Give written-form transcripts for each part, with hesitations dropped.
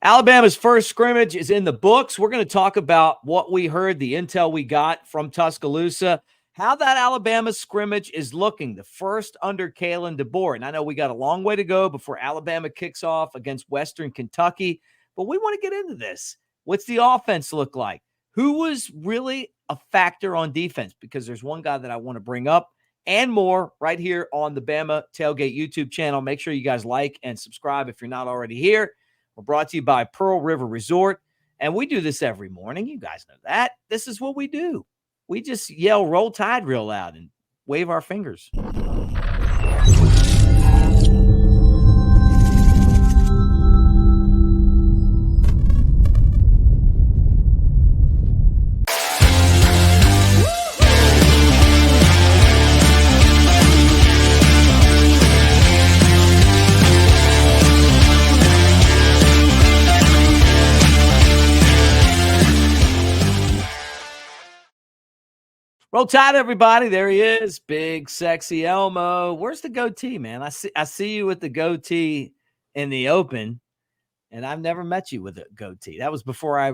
Alabama's first scrimmage is in the books. We're going to talk about what we heard, the intel we got from Tuscaloosa, how that Alabama scrimmage is looking, the first under Kalen DeBoer. And I know we got a long way to go before Alabama kicks off against Western Kentucky, but we want to get into this. What's the offense look like? Who was really a factor on defense? Because there's one guy that I want to bring up and more right here on the Bama Tailgate YouTube channel. Make sure you guys like and subscribe if you're not already here. We're brought to you by Pearl River Resort, and we do this every morning. You guys know that. This is what we do. We just yell Roll Tide real loud and wave our fingers. Roll Tide, everybody. There he is. Big, sexy Elmo. Where's the goatee, man? I see you with the goatee in the open, and I've never met you with a goatee. That was before I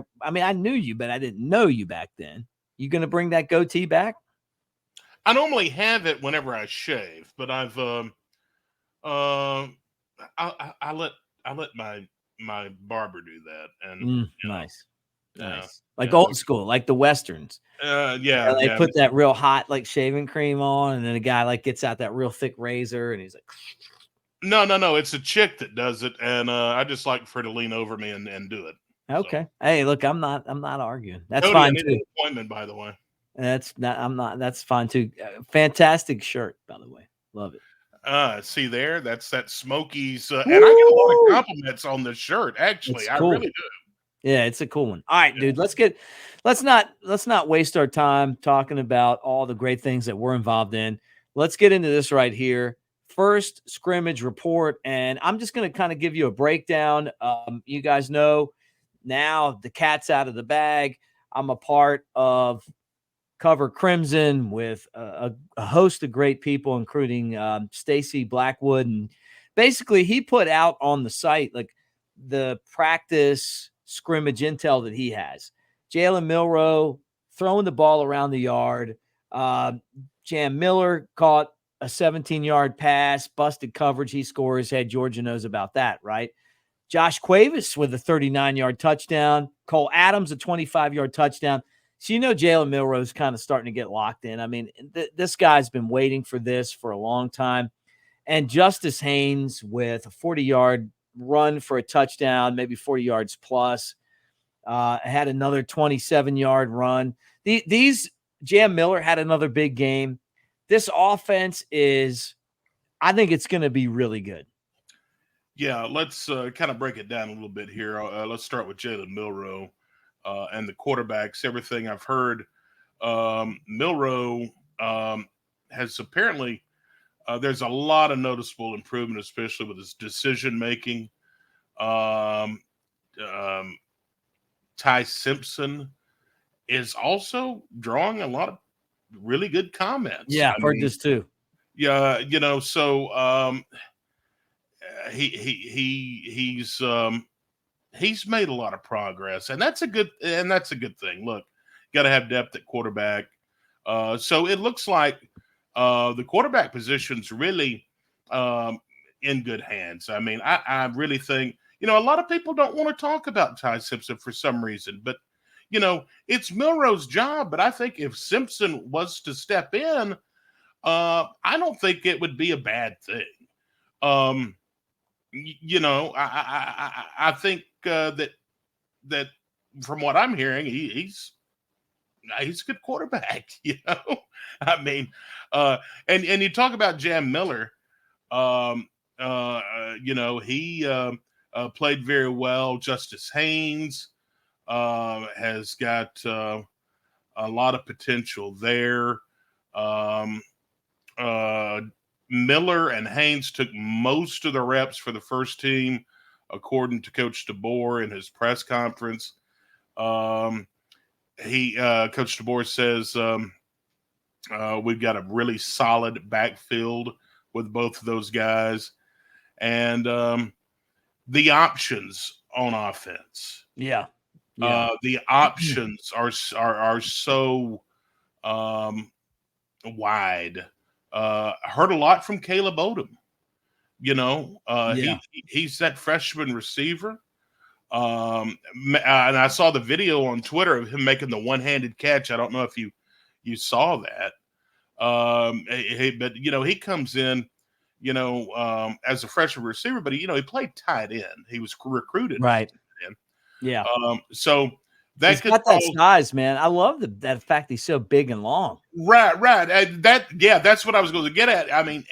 knew you, but I didn't know you back then. You going to bring that goatee back? I normally have it whenever I shave, but I've I let my barber do that, and nice. Nice. Like old school, like the Westerns. They put that real hot, like, shaving cream on, and then the guy, like, gets out that real thick razor, and he's like... No. It's a chick that does it, and I just like for her to lean over me and do it. Okay. So. Hey, look, I'm not arguing. That's Cody, fine, I need too. an appointment, by the way. That's fine, too. Fantastic shirt, by the way. Love it. See there? That's that Smokies. And I get a lot of compliments on this shirt, actually. I really do. Yeah, it's a cool one. All right, dude, let's not waste our time talking about all the great things that we're involved in. Let's get into this right here. First scrimmage report, and I'm just going to kind of give you a breakdown. You guys know now the cat's out of the bag. I'm a part of Cover Crimson with a host of great people, including Stacy Blackwood, and basically he put out on the site like the practice scrimmage intel that he has. Jalen Milroe throwing the ball around the yard. Jam Miller caught a 17-yard pass, busted coverage. He scores. Hey, Georgia knows about that, right? Josh Cauves with a 39-yard touchdown. Cole Adams, a 25-yard touchdown. So, Jalen Milroe is kind of starting to get locked in. I mean, this guy's been waiting for this for a long time. And Justice Haynes with a 40-yard run for a touchdown, maybe 40 yards plus. Had another 27-yard run. Jam Miller had another big game. This offense I think it's going to be really good. Yeah, let's kind of break it down a little bit here. Let's start with Jalen Milroe and the quarterbacks. Everything I've heard, Milroe has apparently there's a lot of noticeable improvement, especially with his decision making. Ty Simpson is also drawing a lot of really good comments. Yeah, I've heard this too. Yeah, so he's made a lot of progress, and that's a good thing. Look, got to have depth at quarterback. So it looks like the quarterback position's really in good hands. I mean, I really think, a lot of people don't want to talk about Ty Simpson for some reason, but it's Milroe's job. But I think if Simpson was to step in, I don't think it would be a bad thing. I think that from what I'm hearing, he's a good quarterback. I mean, and you talk about Jam Miller. He played very well. Justice Haynes has got a lot of potential there. Miller and Haynes took most of the reps for the first team, according to Coach DeBoer in his press conference. Coach DeBoer says we've got a really solid backfield with both of those guys, and the options on offense. Yeah. Yeah. The options are so wide. Heard a lot from Caleb Odom. Yeah. He's that freshman receiver. And I saw the video on Twitter of him making the one-handed catch. I don't know if you saw that. But he comes in, as a freshman receiver, but he played tight end. He was recruited Right. tight end. Yeah. So that He's could got that cause size, man. I love that fact he's so big and long. right. That's what I was going to get at. I mean,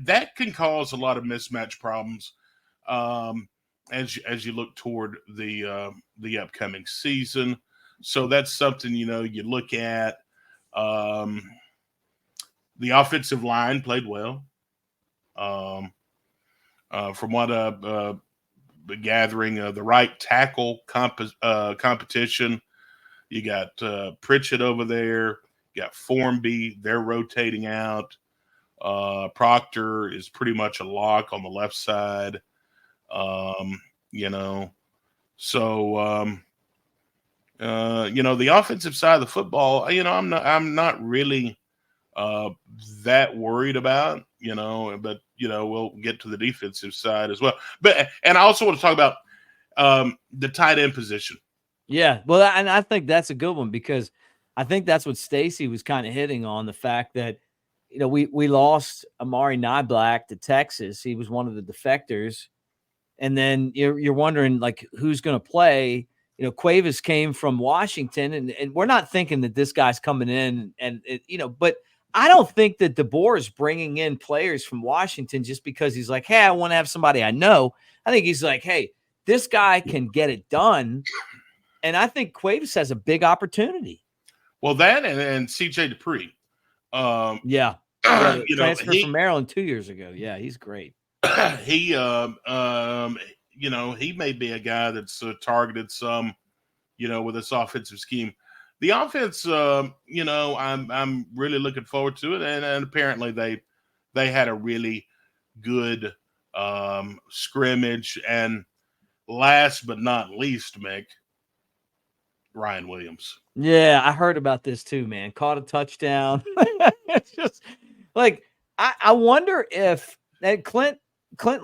that can cause a lot of mismatch problems as you look toward the upcoming season. So that's something you look at. The offensive line played well. From what gathering, the right tackle competition. You got Pritchett over there. You got Formby. They're rotating out. Proctor is pretty much a lock on the left side. So the offensive side of the football, I'm not really that worried about, but we'll get to the defensive side as well. And I also want to talk about the tight end position. Yeah, well, and I think that's a good one because I think that's what Stacy was kind of hitting on, the fact that we lost Amari Niblack to Texas. He was one of the defectors, and then you're wondering like who's going to play. Cuevas came from Washington, and we're not thinking that this guy's coming in, but I don't think that DeBoer is bringing in players from Washington just because he's like, hey, I want to have somebody I know. I think he's like, hey, this guy can get it done. And I think Cuevas has a big opportunity. Well, that and CJ Dupree. Transfer from Maryland 2 years ago. Yeah, he's great. He may be a guy that's targeted some, with this offensive scheme. The offense, I'm really looking forward to it, and apparently they had a really good scrimmage. And last but not least, Mick, Ryan Williams. Yeah, I heard about this too, man. Caught a touchdown. It's just like I wonder if Clint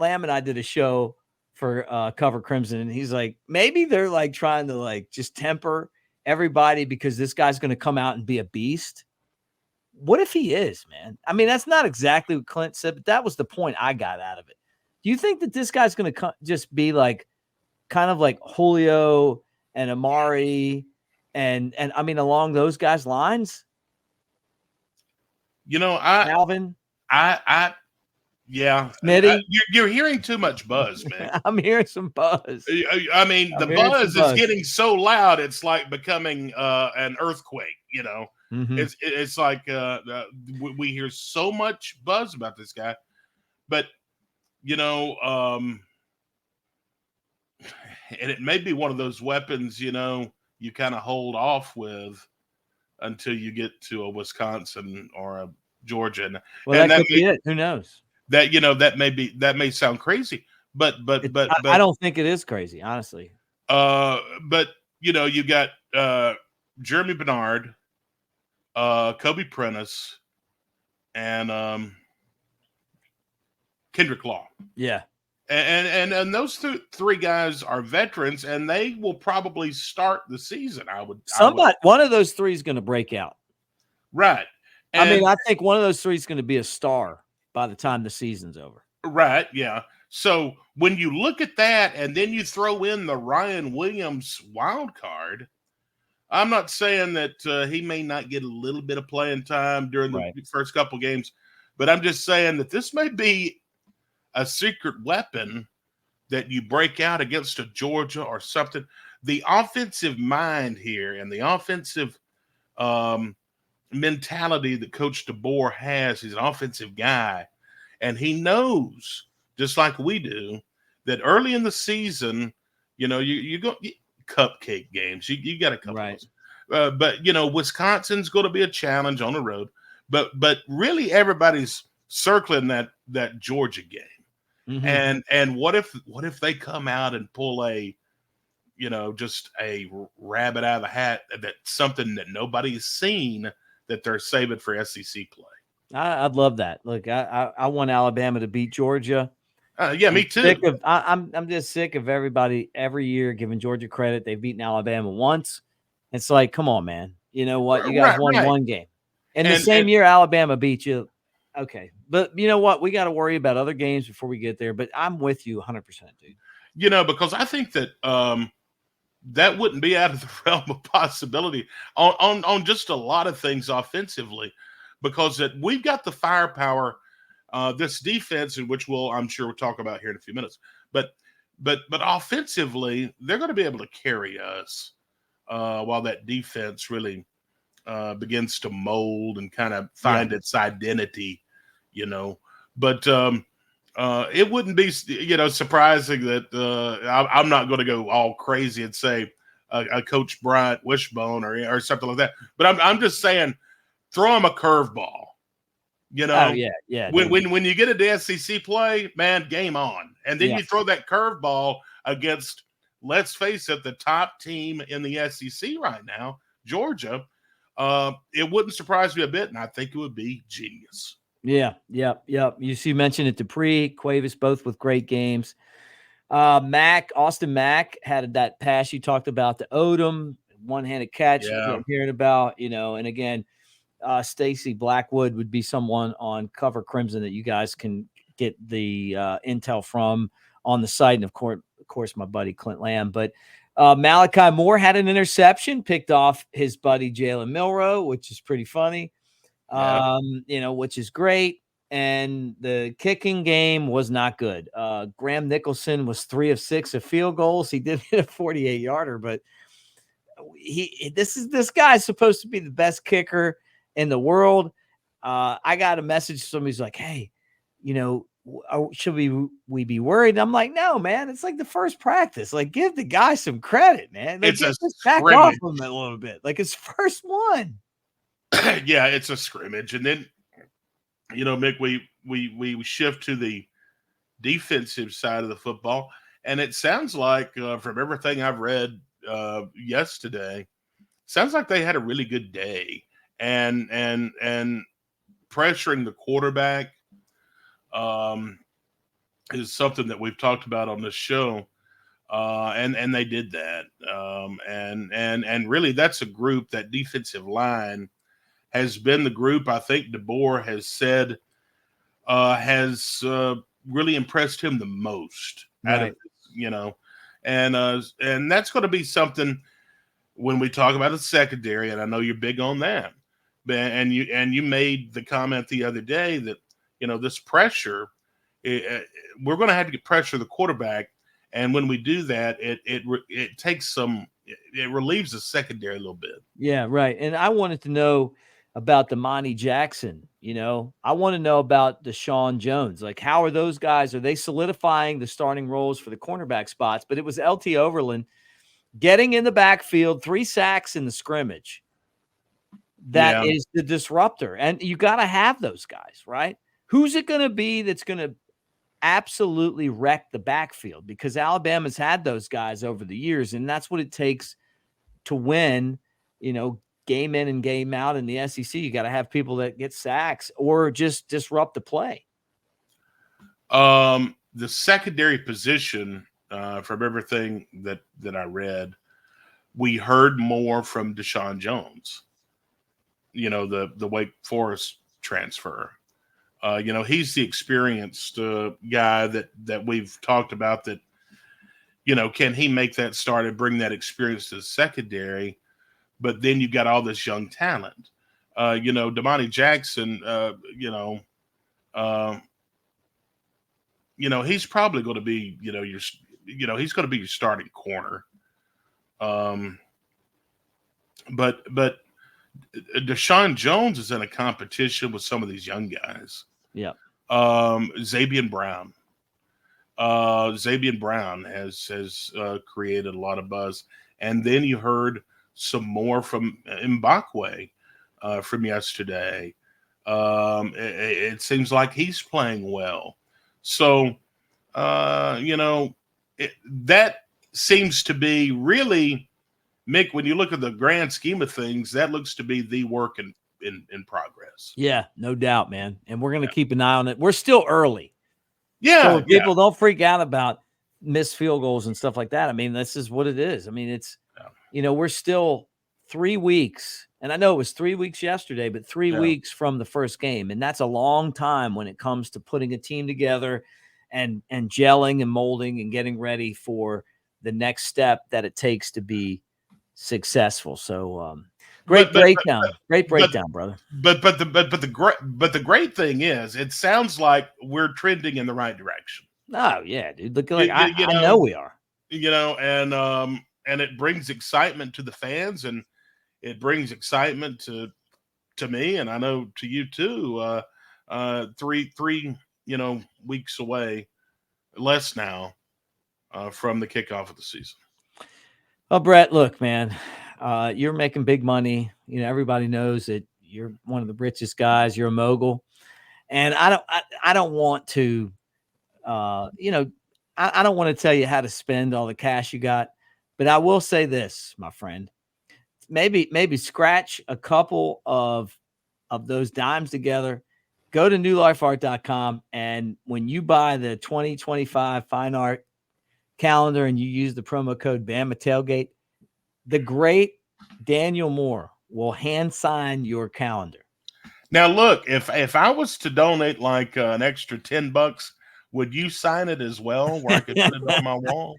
Lamb and I did a show for Cover Crimson, and he's like, maybe they're like trying to like just temper everybody because this guy's going to come out and be a beast. What if he is, man? I mean, that's not exactly what Clint said, but that was the point I got out of it. Do you think that this guy's going to just be like kind of like Julio and Amari and I mean along those guys' lines? Alvin, yeah. You're hearing too much buzz, man. I'm hearing some buzz. I mean, the buzz is getting so loud, it's like becoming an earthquake, Mm-hmm. It's like we hear so much buzz about this guy. But, and it may be one of those weapons, you kind of hold off with until you get to a Wisconsin or a Georgia. Well, and that could be it. Who knows? That may sound crazy, but I don't think it is crazy, honestly. But you got Jeremy Bernard, Kobe Prentice, and Kendrick Law. Yeah. And those three guys are veterans, and they will probably start the season. One of those three is going to break out. Right. I think one of those three is going to be a star by the time the season's over. Right. Yeah. So when you look at that and then you throw in the Ryan Williams wild card, I'm not saying that he may not get a little bit of playing time during the first couple games, but I'm just saying that this may be a secret weapon that you break out against a Georgia or something. The offensive mind here and the offensive mentality that Coach DeBoer has, he's an offensive guy, and he knows, just like we do, that early in the season, you go cupcake games. You got a couple of those. But Wisconsin's going to be a challenge on the road. But really everybody's circling that Georgia game. Mm-hmm. And what if they come out and pull a just a rabbit out of the hat, that something that nobody's seen that they're saving for SEC play. I'd love that. Look, I want Alabama to beat Georgia. Yeah, me too. I'm just sick of everybody every year giving Georgia credit. They've beaten Alabama once. It's like, come on, man. You know what? You guys won one game. And the same year Alabama beat you. Okay. But you know what? We got to worry about other games before we get there. But I'm with you 100%, dude. Because I think that that wouldn't be out of the realm of possibility on just a lot of things offensively, because that we've got the firepower. This defense, in which I'm sure we'll talk about here in a few minutes, but offensively, they're going to be able to carry us while that defense really begins to mold and kind of find its identity, But it wouldn't be, surprising that I'm not going to go all crazy and say a Coach Bryant wishbone or something like that. But I'm just saying, throw him a curveball. Oh, yeah. When you get a SEC play, man, game on. And then you throw that curveball against, let's face it, the top team in the SEC right now, Georgia. It wouldn't surprise me a bit, and I think it would be genius. Yeah. You mentioned it, Dupree, Cuevas, both with great games. Austin Mack had that pass you talked about to Odom, one-handed catch you're hearing about, and again, Stacy Blackwood would be someone on Cover Crimson that you guys can get the intel from on the site. And of course, my buddy Clint Lamb. But Malachi Moore had an interception, picked off his buddy Jalen Milroe, which is pretty funny, which is great. And the kicking game was not good. Graham Nicholson was 3 of 6 of field goals. He did hit a 48-yarder, but this guy's supposed to be the best kicker in the world. I got a message. Somebody's like, hey, should we be worried? I'm like, no, man, it's like the first practice. Like, give the guy some credit, man. Like, just back off him a little bit. Like, it's first one. Yeah, it's a scrimmage. And then, Mick, we shift to the defensive side of the football. And it sounds like, from everything I've read yesterday, sounds like they had a really good day. And pressuring the quarterback is something that we've talked about on this show, and they did that. And really, that's a group, that defensive line has been the group I think DeBoer has said has really impressed him the most. Right. And that's going to be something when we talk about the secondary, and I know you're big on that. And you made the comment the other day that this pressure, we're going to have to get pressure the quarterback, and when we do that, it takes it relieves the secondary a little bit. Yeah, right. And I wanted to know about the Monty Jackson. I want to know about Deshaun Jones. Like, how are those guys? Are they solidifying the starting roles for the cornerback spots? But it was LT Overland getting in the backfield, 3 sacks in the scrimmage. That is the disruptor. And you got to have those guys, right? Who's it going to be that's going to absolutely wreck the backfield? Because Alabama's had those guys over the years, and that's what it takes to win, game in and game out in the SEC. You got to have people that get sacks or just disrupt the play. The secondary position, from everything that I read, we heard more from Deshaun Jones. The Wake Forest transfer. He's the experienced guy that we've talked about that, can he make that start and bring that experience to the secondary? But then you've got all this young talent. Damani Jackson, he's probably going to be, he's going to be your starting corner. But Deshaun Jones is in a competition with some of these young guys. Yeah. Zabian Brown. Zabian Brown has created a lot of buzz. And then you heard some more from Mbakwe from yesterday. It seems like he's playing well. So, that seems to be really, Mick, when you look at the grand scheme of things, that looks to be the work in progress. Yeah, no doubt, man. And we're going to keep an eye on it. We're still early. Yeah. So people don't freak out about missed field goals and stuff like that. I mean, this is what it is. I mean, it's, we're still 3 weeks, and I know it was 3 weeks yesterday, but 3 weeks from the first game. And that's a long time when it comes to putting a team together and gelling and molding and getting ready for the next step that it takes to be successful. So, great breakdown, brother. But the great thing is, it sounds like we're trending in the right direction. Oh yeah, dude. Look, like I know we are. And it brings excitement to the fans, and it brings excitement to me, and I know to you too. 3 weeks away, less now, from the kickoff of the season. Well, Brett, look, man, you're making big money. Everybody knows that you're one of the richest guys. You're a mogul, and I don't want to, I don't want to tell you how to spend all the cash you got, but I will say this, my friend. Maybe scratch a couple of those dimes together. Go to newlifeart.com, and when you buy the 2025 Fine Art calendar and you use the promo code Bama Tailgate, the great Daniel Moore will hand sign your calendar. Now, look, if I was to donate like an extra $10, would you sign it as well, where I could put it on my wall?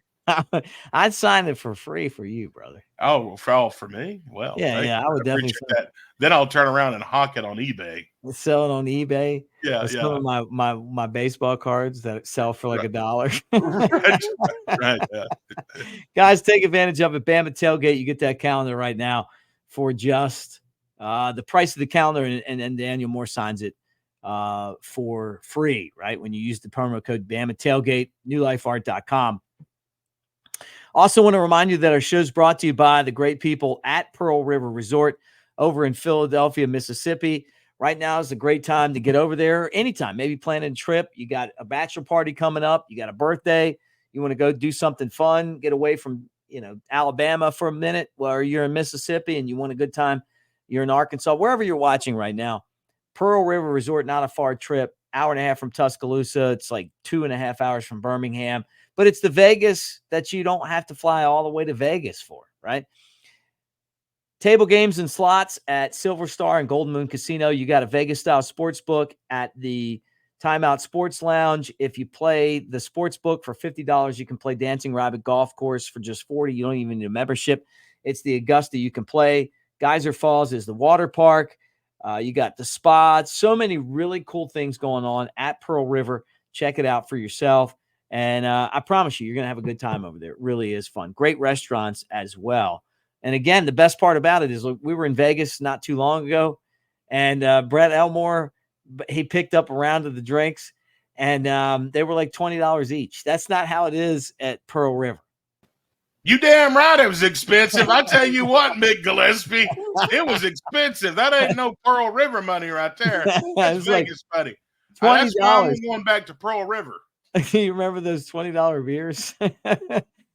I'd sign it for free for you, brother. Oh, for me? Well, yeah, I would definitely that. Then I'll turn around and hawk it on eBay. Sell it on eBay. Yeah, some of my baseball cards that sell for like $1. Right. Yeah. Guys, take advantage of it. Bama Tailgate. You get that calendar right now for just the price of the calendar, and Daniel Moore signs it for free, right? When you use the promo code Bama Tailgate, newlifeart.com. Also want to remind you that our show is brought to you by the great people at Pearl River Resort over in Philadelphia, Mississippi. Right now is a great time to get over there anytime. Maybe planning a trip. You got a bachelor party coming up. You got a birthday. You want to go do something fun, get away from, Alabama for a minute, or you're in Mississippi and you want a good time. You're in Arkansas, wherever you're watching right now. Pearl River Resort, not a far trip, hour and a half from Tuscaloosa. It's like 2.5 hours from Birmingham. But it's the Vegas that you don't have to fly all the way to Vegas for, right? Table games and slots at Silver Star and Golden Moon Casino. You got a Vegas-style sports book at the Timeout Sports Lounge. If you play the sports book for $50, you can play Dancing Rabbit Golf Course for just $40. You don't even need a membership. It's the Augusta you can play. Geyser Falls is the water park. You got the spa. So many really cool things going on at Pearl River. Check it out for yourself. And I promise you, you're going to have a good time over there. It really is fun. Great restaurants as well. And again, the best part about it is, look, we were in Vegas not too long ago, and Brett Elmore, he picked up a round of the drinks, and they were like $20 each. That's not how it is at Pearl River. You damn right it was expensive. I tell you what, Mick Gillespie, it was expensive. That ain't no Pearl River money right there. That's Vegas money. That's why I'm going back to Pearl River. You remember those $20 beers?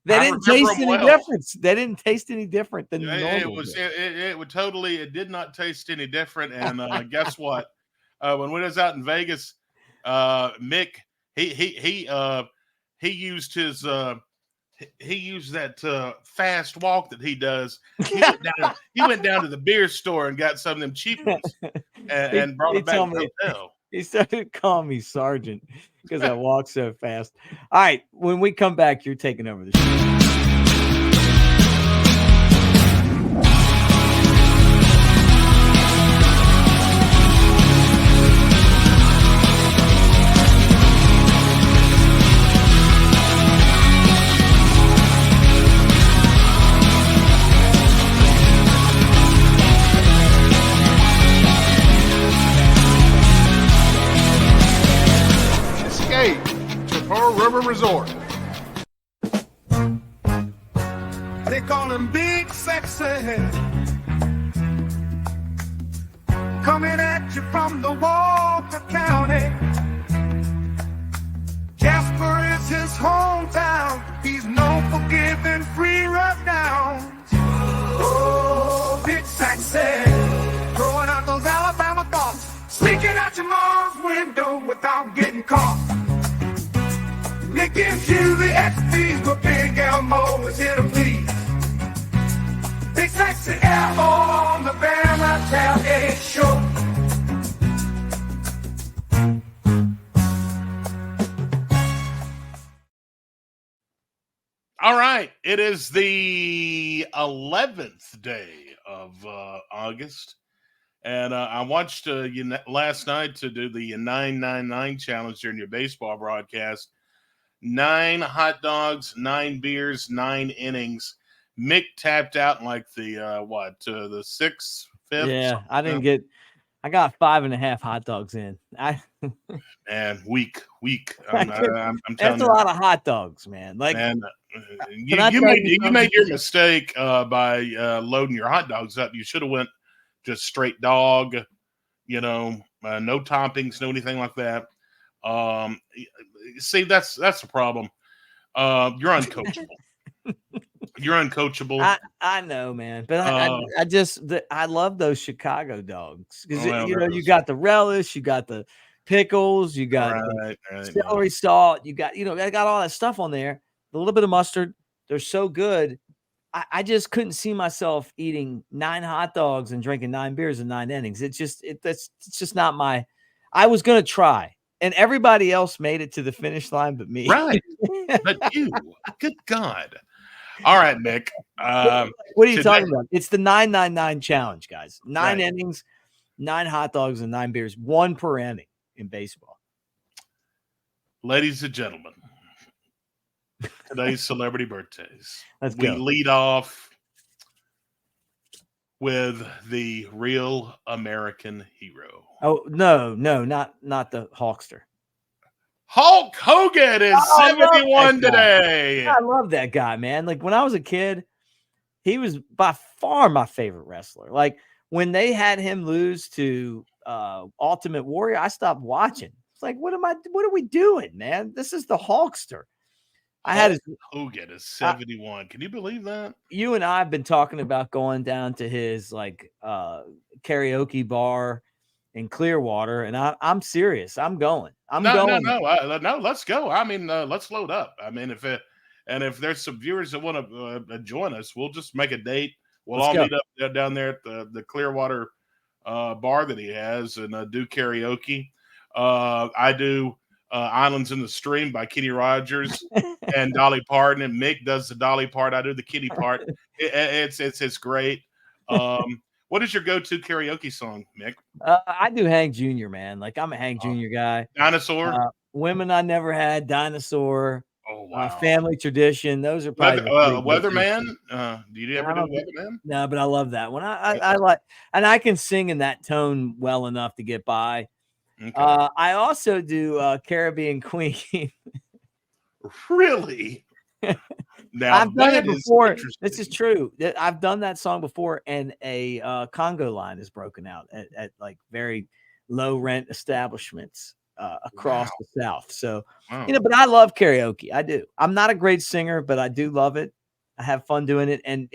They didn't taste any difference. They didn't taste any different than normal. It did not taste any different. And guess what? When we was out in Vegas, Mick, he used his that fast walk that he does. He went down to the beer store and got some of them cheap ones and brought it back to the hotel. He started calling me Sergeant because I walk so fast. All right, when we come back, you're taking over the show. To Pearl River Resort. They call him Big Sexy. Coming at you from the Walker County. Jasper is his hometown. He's known unforgiving free rundowns. Oh, Big Sack said, throwing out those Alabama thoughts, sneaking out your mom's window without getting caught. Nick gives you the XP, but Big Elmo is here to please. Big Sack's the elbow on the Bama Tailgate Show. All right. It is the 11th day of August. And I watched you last night to do the 999 challenge during your baseball broadcast. 9 hot dogs, 9 beers, 9 innings. Mick tapped out in like the the 6th, 5th. Yeah, I got 5.5 hot dogs in. Man, weak. I'm telling That's a you. lot of hot dogs, man. Like, Man, I you tell you made your mistake by loading your hot dogs up. You should have went just straight dog, no toppings, no anything like that. See, that's the problem. You're uncoachable. You're uncoachable. I know, man, but I love those Chicago dogs because you got the relish, you got the pickles, you got the celery salt, you got I got all that stuff on there. A little bit of mustard. They're so good. I just couldn't see myself eating 9 hot dogs and drinking 9 beers in 9 innings. It's just not my. I was gonna try, and everybody else made it to the finish line, but me. Right, but you. Good God. All right, Mick. What are you talking about? It's the 999 challenge, guys. 9 Right. innings, 9 hot dogs, and 9 beers, 1 per inning in baseball. Ladies and gentlemen, today's celebrity birthdays. Let's we go. lead off with the real American hero. Oh no, not the Hawkster. Hulk Hogan is 71 today. I love that guy, man. Like when I was a kid, he was by far my favorite wrestler. Like when they had him lose to Ultimate Warrior, I stopped watching. It's like, what are we doing, man? This is the Hulkster. Hogan is 71. Can you believe that? You and I have been talking about going down to his karaoke bar in Clearwater, and I'm serious. I'm going. No, let's go. I mean, let's load up. I mean, if there's some viewers that want to join us, we'll just make a date. We'll all meet up down there at the Clearwater bar that he has and do karaoke. I do Islands in the Stream by Kenny Rogers and Dolly Parton, and Mick does the Dolly part. I do the Kitty part. It's great. What is your go-to karaoke song, Mick? I do Hank Jr., man. Like I'm a Hank Jr. guy. Dinosaur? Women I Never Had, Dinosaur. Oh, wow. Family Tradition. Those are probably Weatherman. Do you ever do Weatherman? No, but I love that one. I like, and I can sing in that tone well enough to get by. Okay. I also do Caribbean Queen. Really? Now I've done it before. This is true. I've done that song before, and a Congo line is broken out at like very low rent establishments across the South. So, but I love karaoke. I do. I'm not a great singer, but I do love it. I have fun doing it. And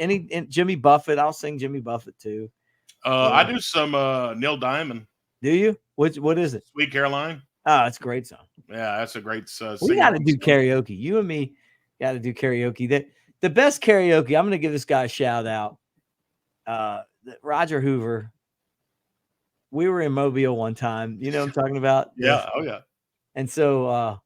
Jimmy Buffett, I'll sing Jimmy Buffett too. I do some Neil Diamond. Do you? What is it? Sweet Caroline. Oh, it's a great song. Yeah, that's a great we got to do karaoke. You and me got to do karaoke. The best karaoke, I'm going to give this guy a shout out. Roger Hoover. We were in Mobile one time. You know what I'm talking about? Yeah. Oh, yeah. And so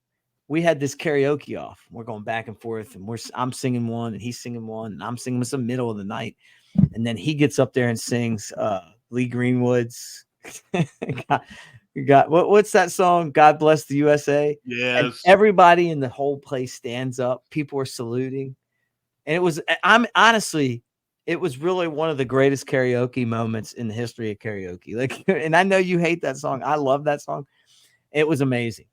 we had this karaoke off. We're going back and forth, and I'm singing one, and he's singing one, and I'm singing. It's the middle of the night. And then he gets up there and sings Lee Greenwood's. What's that song? God Bless the USA. Yes. And everybody in the whole place stands up. People are saluting. And it was really one of the greatest karaoke moments in the history of karaoke. Like, and I know you hate that song. I love that song. It was amazing.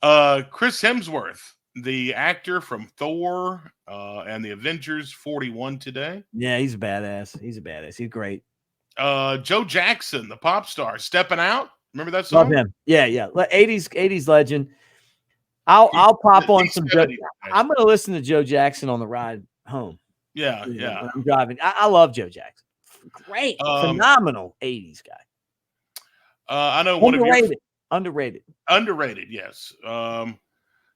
Chris Hemsworth, the actor from Thor and the Avengers 41 today. Yeah, he's a badass. He's great. Joe Jackson, the pop star, Stepping Out. Remember that song? Love him. Yeah. 80s legend. I'll pop on He's some. 70. I'm going to listen to Joe Jackson on the ride home. Yeah. When I'm driving. I love Joe Jackson. Great, phenomenal 80s guy. I know one Underrated. Underrated, yes.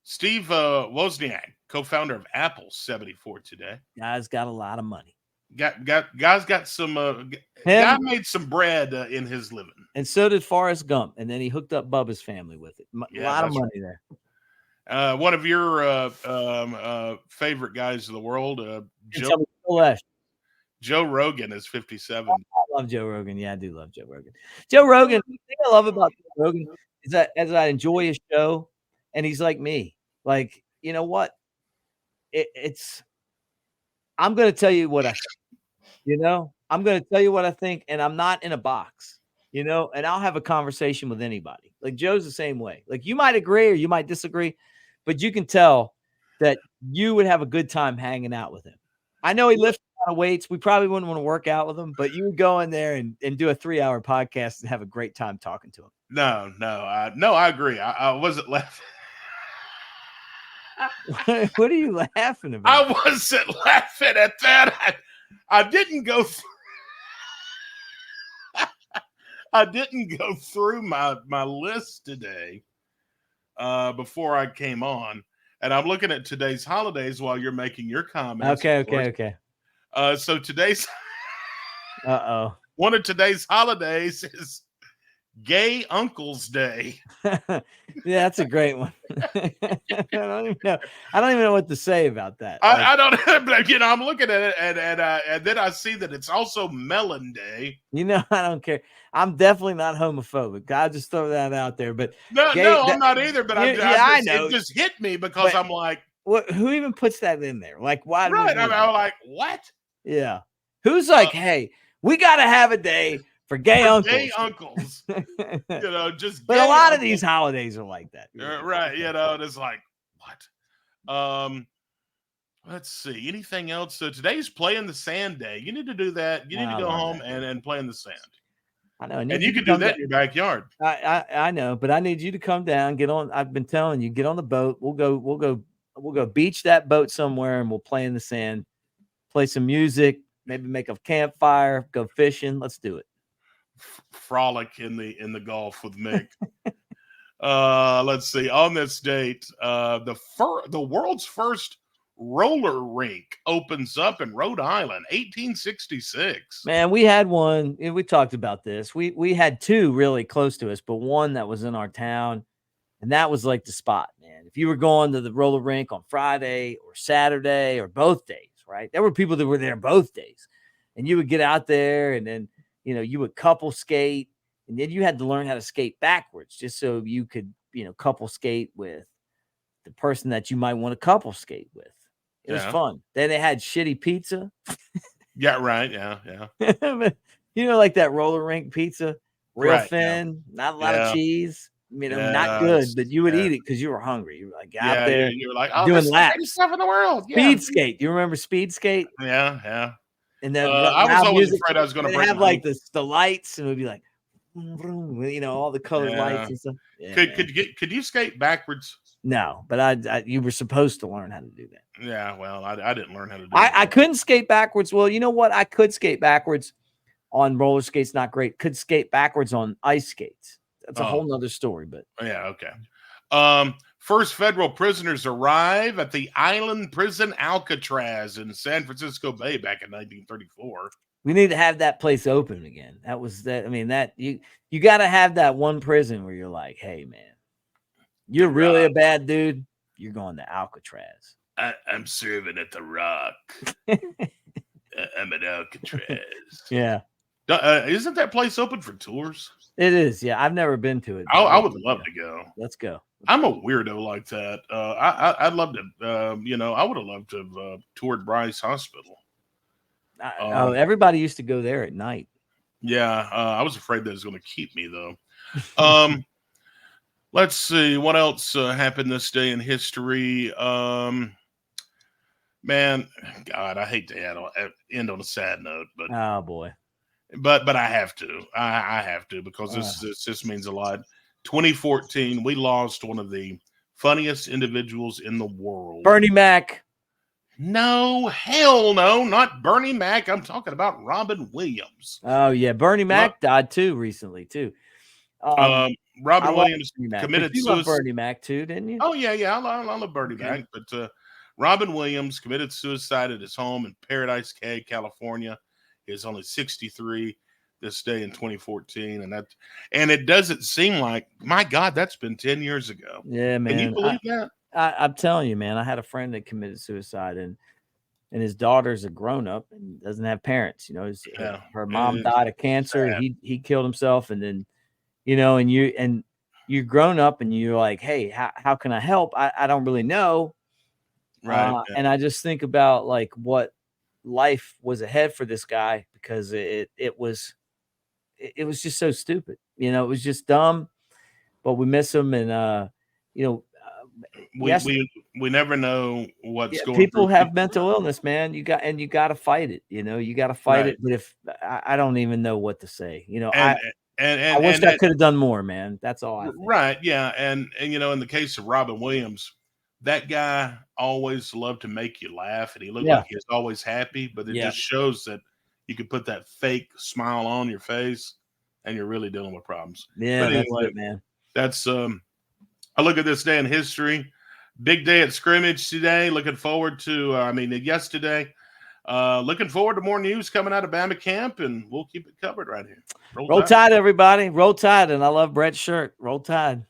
Steve Wozniak, co-founder of Apple, 74 today. Guy's got a lot of money. Guys got some. Guy made some bread in his living, and so did Forrest Gump. And then he hooked up Bubba's family with it. A lot of money there. One of your favorite guys in the world, Joe Rogan is 57. I love Joe Rogan. Yeah, I do love Joe Rogan. Joe Rogan, the thing I love about Joe Rogan is that as I enjoy his show, and he's like me. Like, you know what? I'm going to tell you what I think. I'm going to tell you what I think, and I'm not in a box, and I'll have a conversation with anybody. Like Joe's the same way. Like you might agree or you might disagree, but you can tell that you would have a good time hanging out with him. I know he lifts a lot of weights. We probably wouldn't want to work out with him, but you would go in there and do a 3-hour podcast and have a great time talking to him. No, I agree. I wasn't laughing. What are you laughing about? I wasn't laughing at that. I didn't go through my list today before I came on, and I'm looking at today's holidays while you're making your comments. Okay. So today's one of today's holidays is Gay Uncle's Day. Yeah, that's a great one. I don't even know what to say about that. I don't, but I'm looking at it and then I see that it's also Melon Day. I don't care. I'm definitely not homophobic. I just throw that out there. But I'm not either. But I know it just hit me because I'm like, who even puts that in there? Like, why? Right? I'm like, what? Yeah. Who's like, hey, we got to have a day for gay uncles. Gay uncles. Just. But a lot of these holidays are like that. Right. And it's like, what? Let's see. Anything else? So today's play in the sand day. You need to do that. You need to go home and play in the sand. I know. And you can do that in your backyard. I know, but I need you to come down, get on. I've been telling you, get on the boat. We'll go beach that boat somewhere and we'll play in the sand, play some music, maybe make a campfire, go fishing. Let's do it. Frolic in the Gulf with Mick. Let's see. On this date, the world's first roller rink opens up in Rhode Island, 1866. Man, we had one. We talked about this. We had two really close to us, but one that was in our town, and that was like the spot, man. If you were going to the roller rink on Friday or Saturday or both days, right? There were people that were there both days, and you would get out there, and then you would couple skate, and then you had to learn how to skate backwards just so you could couple skate with the person that you might want to couple skate with. It was fun. Then they had shitty pizza. Yeah, right. Yeah. Like that roller rink pizza, real thin, not a lot of cheese. Not good, but you would eat it because you were hungry. You were like out there. You were like, doing laps. Stuff in the world. Speed skate. You remember speed skate? Yeah. And then I was always afraid I was going to break. Have like the lights, and it would be like, all the colored lights and stuff. Yeah, could you skate backwards? No, but you were supposed to learn how to do that. Yeah, well, I didn't learn how to do that. I couldn't skate backwards. Well, you know what? I could skate backwards on roller skates, not great. Could skate backwards on ice skates. That's a whole nother story, but yeah, okay. First federal prisoners arrive at the island prison Alcatraz in San Francisco Bay back in 1934. We need to have that place open again. That was that. I mean, that you got to have that one prison where you're like, hey, man, you're really a bad dude. You're going to Alcatraz. I'm serving at the Rock. I'm at Alcatraz. Yeah. Isn't that place open for tours? It is. Yeah. I've never been to it. I would love to go. Let's go. I'm a weirdo like that. I'd love to, I would have loved to have toured Bryce Hospital. Everybody used to go there at night. Yeah. I was afraid that was going to keep me, though. Let's see. What else happened this day in history? Man, God, I hate to end on a sad note, but oh boy. But I have to. I have to because this just means a lot. 2014, we lost one of the funniest individuals in the world. Bernie Mac. No, hell no, not Bernie Mac. I'm talking about Robin Williams. Oh yeah, Bernie Mac died too recently too. Robin Williams committed you suicide. loved Bernie Mac too, didn't you? Oh yeah, I love Bernie Mac. But Robin Williams committed suicide at his home in Paradise Cay, California. He was only 63 this day in 2014, and it doesn't seem like, my God, that's been 10 years ago. Yeah, man. Can you believe that? I'm telling you, man. I had a friend that committed suicide, and his daughter's a grown up and doesn't have parents. You know, her mom died of cancer. Sad. He killed himself, and then, you know, and you're grown up, and you're like, hey, how can I help? I don't really know. Right. And I just think about like what life was ahead for this guy, because it was just so stupid. You know, it was just dumb, but we miss him. And, you know, we never know what's going. People have mental illness, man. You got to fight it. You know, you got to fight it. But if I don't even know what to say, you know, I wish I could have done more, man. That's all. I think. Right. Yeah. And, you know, in the case of Robin Williams, that guy always loved to make you laugh, and he looked like he was always happy, but it just shows that you could put that fake smile on your face and you're really dealing with problems. Yeah. But anyway, that's it, man. That's, I look at this day in history. Big day at scrimmage today. Looking forward to, yesterday. Looking forward to more news coming out of Bama camp, and we'll keep it covered right here. Roll Tide, everybody. Roll Tide. And I love Brett's shirt. Roll Tide.